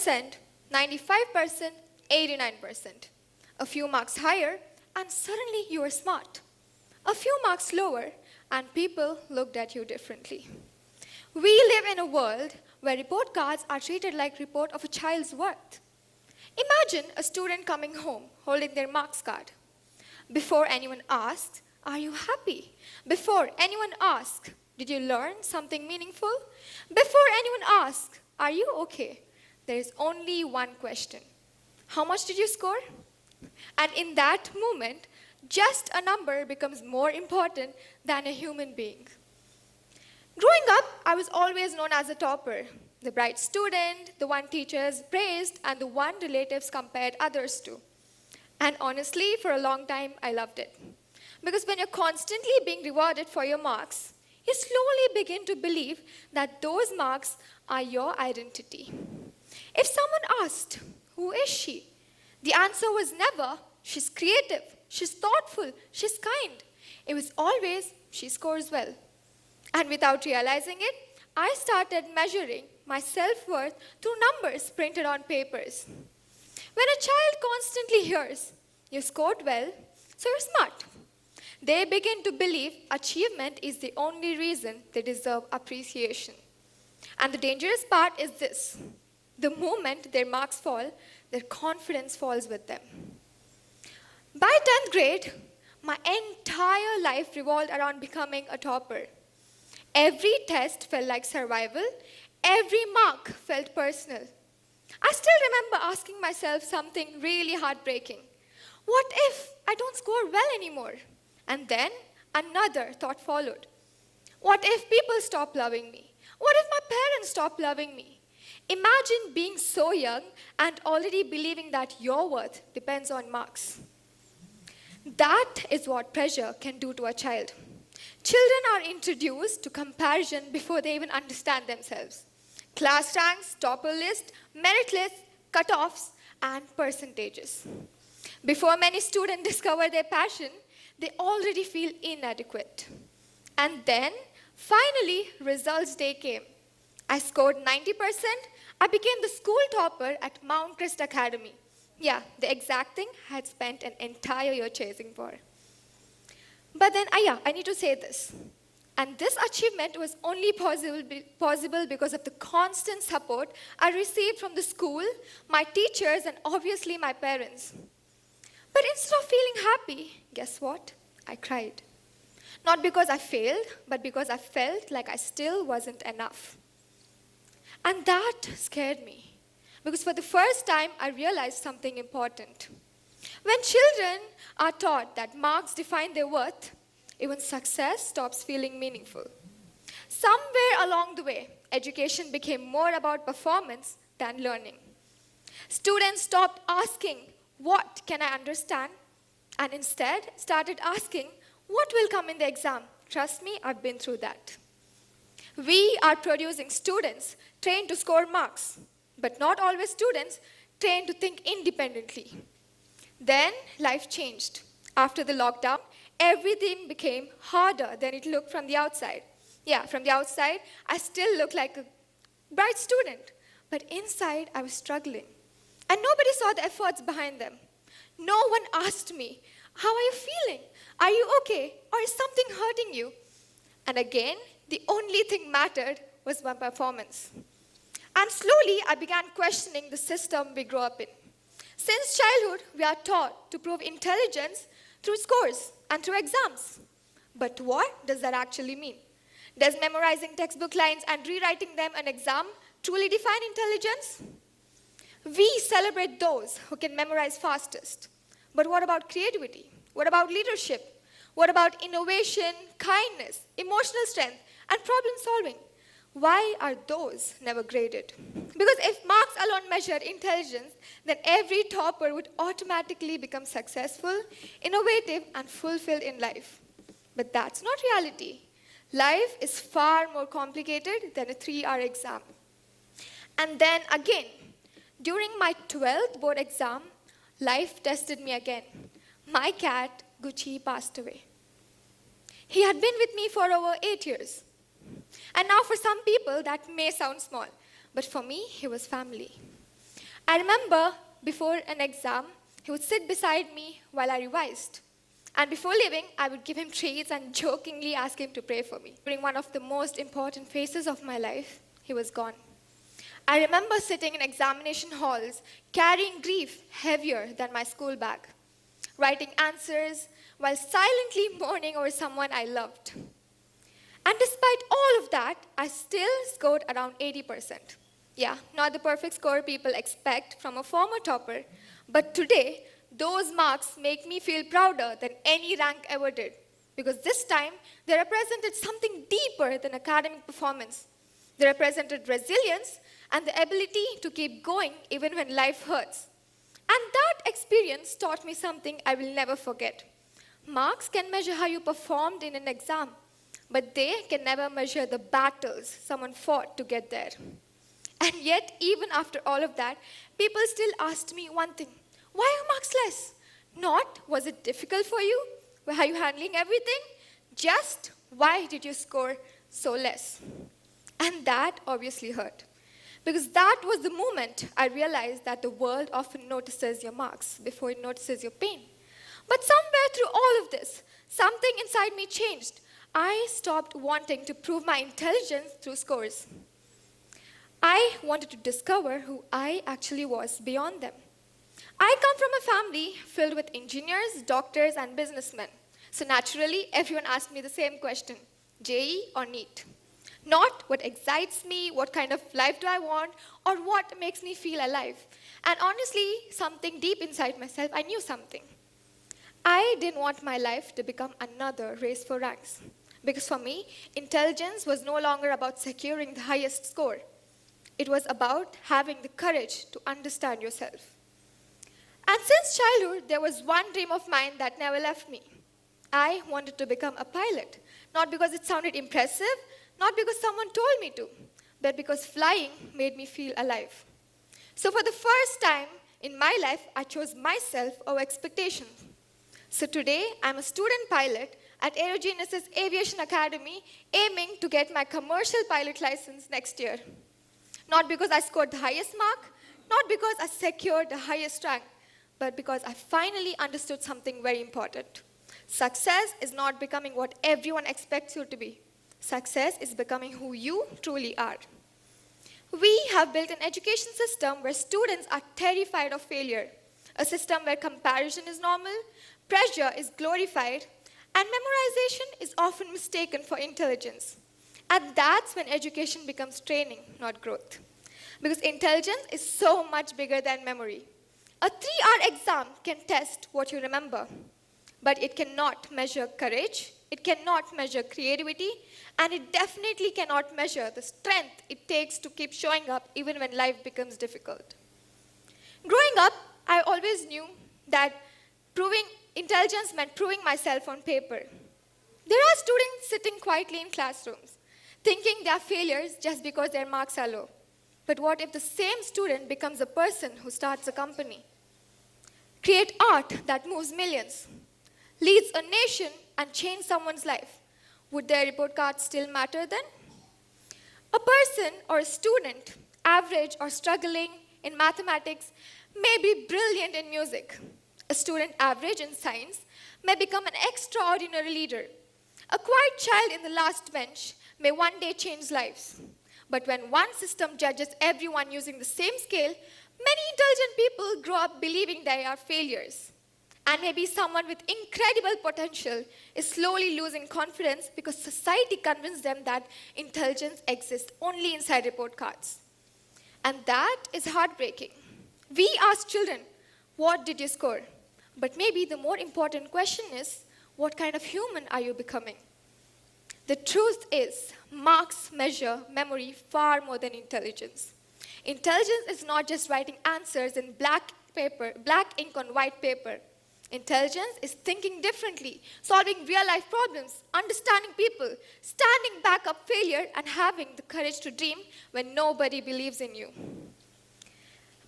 100%, 95%, 89%. A few marks higher, and suddenly you were smart. A few marks lower, and people looked at you differently. We live in a world where report cards are treated like report of a child's worth. Imagine a student coming home holding their marks card. Before anyone asks, "Are you happy?" Before anyone asks, "Did you learn something meaningful?" Before anyone asks, "Are you okay?" there is only one question: how much did you score? And in that moment, just a number becomes more important than a human being. Growing up, I was always known as a topper, the bright student, the one teachers praised, and the one relatives compared others to. And honestly, for a long time, I loved it. Because when you're constantly being rewarded for your marks, you slowly begin to believe that those marks are your identity. If someone asked, "Who is she?" the answer was never, "She's creative, she's thoughtful, she's kind." It was always, "She scores well." And without realizing it, I started measuring my self-worth through numbers printed on papers. When a child constantly hears, "You scored well, so you're smart," they begin to believe achievement is the only reason they deserve appreciation. And the dangerous part is this: the moment their marks fall, their confidence falls with them. By 10th grade, my entire life revolved around becoming a topper. Every test felt like survival. Every mark felt personal. I still remember asking myself something really heartbreaking. What if I don't score well anymore? And then another thought followed. What if people stop loving me? What if my parents stop loving me? Imagine being so young and already believing that your worth depends on marks. That is what pressure can do to a child. Children are introduced to comparison before they even understand themselves. Class ranks, topper list, merit lists, cutoffs, and percentages. Before many students discover their passion, they already feel inadequate. And then, finally, results day came. I scored 90%. I became the school topper at Mount Crest Academy. Yeah, the exact thing I had spent an entire year chasing for. But then, I need to say this. And this achievement was only possible because of the constant support I received from the school, my teachers, and obviously my parents. But instead of feeling happy, guess what? I cried. Not because I failed, but because I felt like I still wasn't enough. And that scared me. Because for the first time, I realized something important. When children are taught that marks define their worth, even success stops feeling meaningful. Somewhere along the way, education became more about performance than learning. Students stopped asking, "What can I understand?" and instead started asking, "What will come in the exam?" Trust me, I've been through that. We are producing students trained to score marks, but not always students trained to think independently. Then life changed. After the lockdown, everything became harder than it looked from the outside. Yeah, from the outside, I still looked like a bright student, but inside I was struggling. And nobody saw the efforts behind them. No one asked me, "How are you feeling? Are you okay? Or is something hurting you?" And again, the only thing mattered was my performance. And slowly, I began questioning the system we grew up in. Since childhood, we are taught to prove intelligence through scores and through exams. But what does that actually mean? Does memorizing textbook lines and rewriting them an exam truly define intelligence? We celebrate those who can memorize fastest. But what about creativity? What about leadership? What about innovation, kindness, emotional strength, and problem solving? Why are those never graded? Because if marks alone measured intelligence, then every topper would automatically become successful, innovative, and fulfilled in life. But that's not reality. Life is far more complicated than a 3-hour exam. And then again, during my 12th board exam, life tested me again. My cat, Gucci, passed away. He had been with me for over 8 years. And now for some people, that may sound small, but for me, he was family. I remember before an exam, he would sit beside me while I revised. And before leaving, I would give him treats and jokingly ask him to pray for me. During one of the most important phases of my life, he was gone. I remember sitting in examination halls, carrying grief heavier than my school bag, writing answers while silently mourning over someone I loved. And despite all of that, I still scored around 80%. Yeah, not the perfect score people expect from a former topper, but today, those marks make me feel prouder than any rank ever did, because this time they represented something deeper than academic performance. They represented resilience and the ability to keep going even when life hurts. And that experience taught me something I will never forget. Marks can measure how you performed in an exam, but they can never measure the battles someone fought to get there. And yet, even after all of that, people still asked me one thing: why are marks less? Not, was it difficult for you? Were you handling everything? Just, why did you score so less? And that obviously hurt. Because that was the moment I realized that the world often notices your marks before it notices your pain. But somewhere through all of this, something inside me changed. I stopped wanting to prove my intelligence through scores. I wanted to discover who I actually was beyond them. I come from a family filled with engineers, doctors, and businessmen. So naturally, everyone asked me the same question: JEE or NEET? Not what excites me, what kind of life do I want, or what makes me feel alive. And honestly, something deep inside myself, I knew something. I didn't want my life to become another race for ranks. Because for me, intelligence was no longer about securing the highest score. It was about having the courage to understand yourself. And since childhood, there was one dream of mine that never left me. I wanted to become a pilot, not because it sounded impressive, not because someone told me to, but because flying made me feel alive. So for the first time in my life, I chose myself over expectations. So today, I'm a student pilot at Aerogenesis Aviation Academy, aiming to get my commercial pilot license next year. Not because I scored the highest mark, not because I secured the highest rank, but because I finally understood something very important. Success is not becoming what everyone expects you to be. Success is becoming who you truly are. We have built an education system where students are terrified of failure, a system where comparison is normal, pressure is glorified, and memorization is often mistaken for intelligence. And that's when education becomes training, not growth. Because intelligence is so much bigger than memory. A 3-hour exam can test what you remember, but it cannot measure courage, it cannot measure creativity, and it definitely cannot measure the strength it takes to keep showing up even when life becomes difficult. Growing up, I always knew that proving intelligence meant proving myself on paper. There are students sitting quietly in classrooms, thinking they are failures just because their marks are low. But what if the same student becomes a person who starts a company, creates art that moves millions, leads a nation, and changes someone's life? Would their report card still matter then? A person or a student, average or struggling in mathematics, may be brilliant in music. A student average in science may become an extraordinary leader. A quiet child in the last bench may one day change lives. But when one system judges everyone using the same scale, many intelligent people grow up believing they are failures. And maybe someone with incredible potential is slowly losing confidence because society convinced them that intelligence exists only inside report cards. And that is heartbreaking. We ask children, what did you score? But maybe the more important question is, what kind of human are you becoming? The truth is, marks measure memory far more than intelligence. Intelligence is not just writing answers in black ink on white paper. Intelligence is thinking differently, solving real-life problems, understanding people, standing back up failure, and having the courage to dream when nobody believes in you.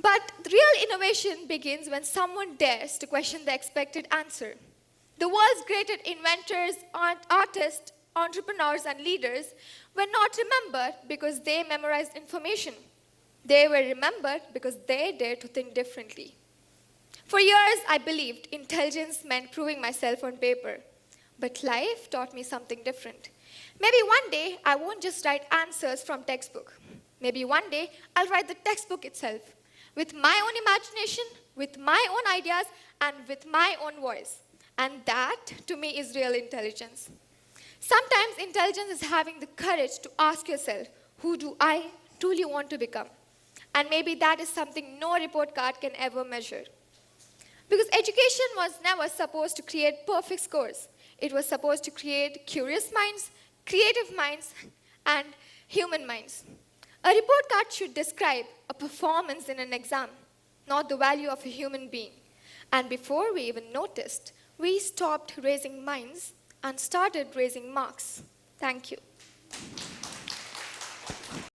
But the real innovation begins when someone dares to question the expected answer. The world's greatest inventors, artists, entrepreneurs, and leaders were not remembered because they memorized information. They were remembered because they dared to think differently. For years, I believed intelligence meant proving myself on paper. But life taught me something different. Maybe one day, I won't just write answers from textbook. Maybe one day, I'll write the textbook itself, with my own imagination, with my own ideas, and with my own voice. And that, to me, is real intelligence. Sometimes intelligence is having the courage to ask yourself, who do I truly want to become? And maybe that is something no report card can ever measure. Because education was never supposed to create perfect scores. It was supposed to create curious minds, creative minds, and human minds. A report card should describe a performance in an exam, not the value of a human being. And before we even noticed, we stopped raising minds and started raising marks. Thank you.